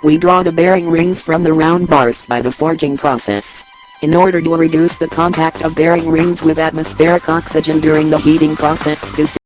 We draw the bearing rings from the round bars by the forging process. In order to reduce the contact of bearing rings with atmospheric oxygen during the heating process, this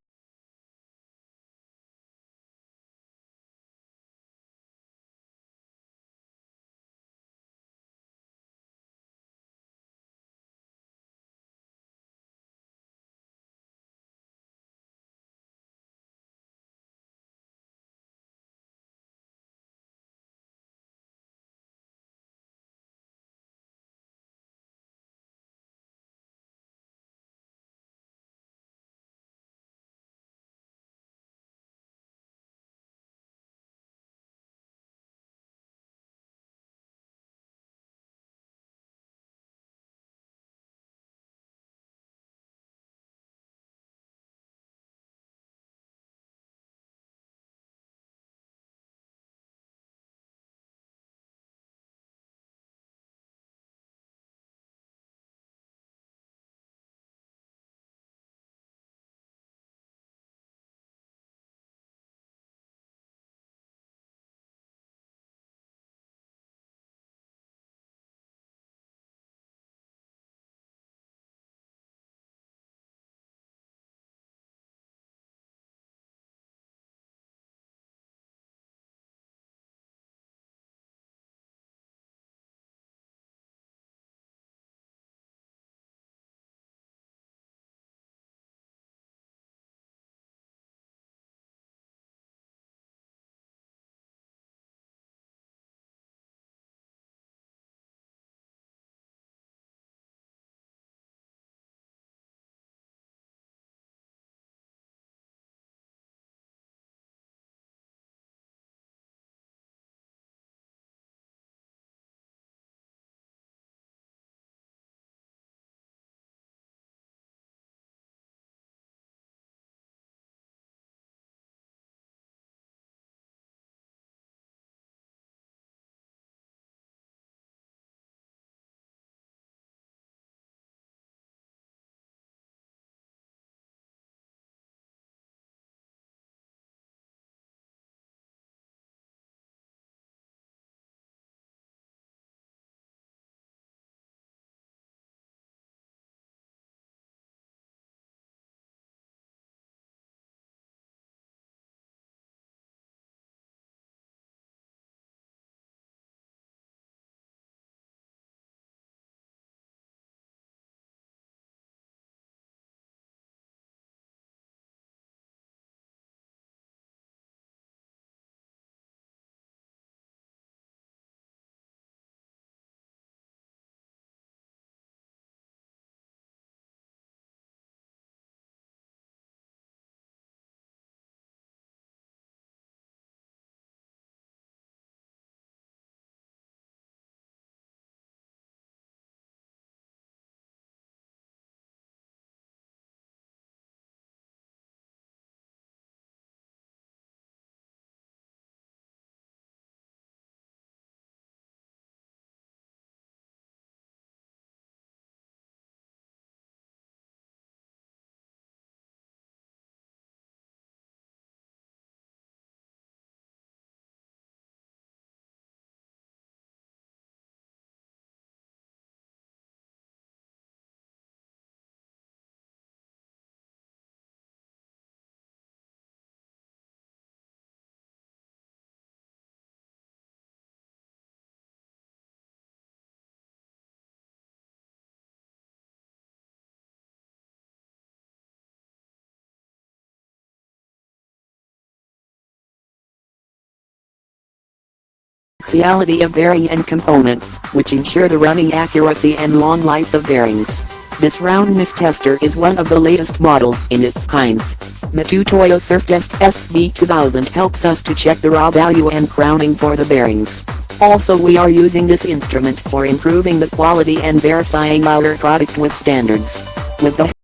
Axiality of bearing and components, which ensure the running accuracy and long life of bearings. This roundness tester is one of the latest models in its kinds. Mitutoyo Surftest SV2000 helps us to check the raw value and crowning for the bearings. Also, we are using this instrument for improving the quality and verifying our product with standards. With the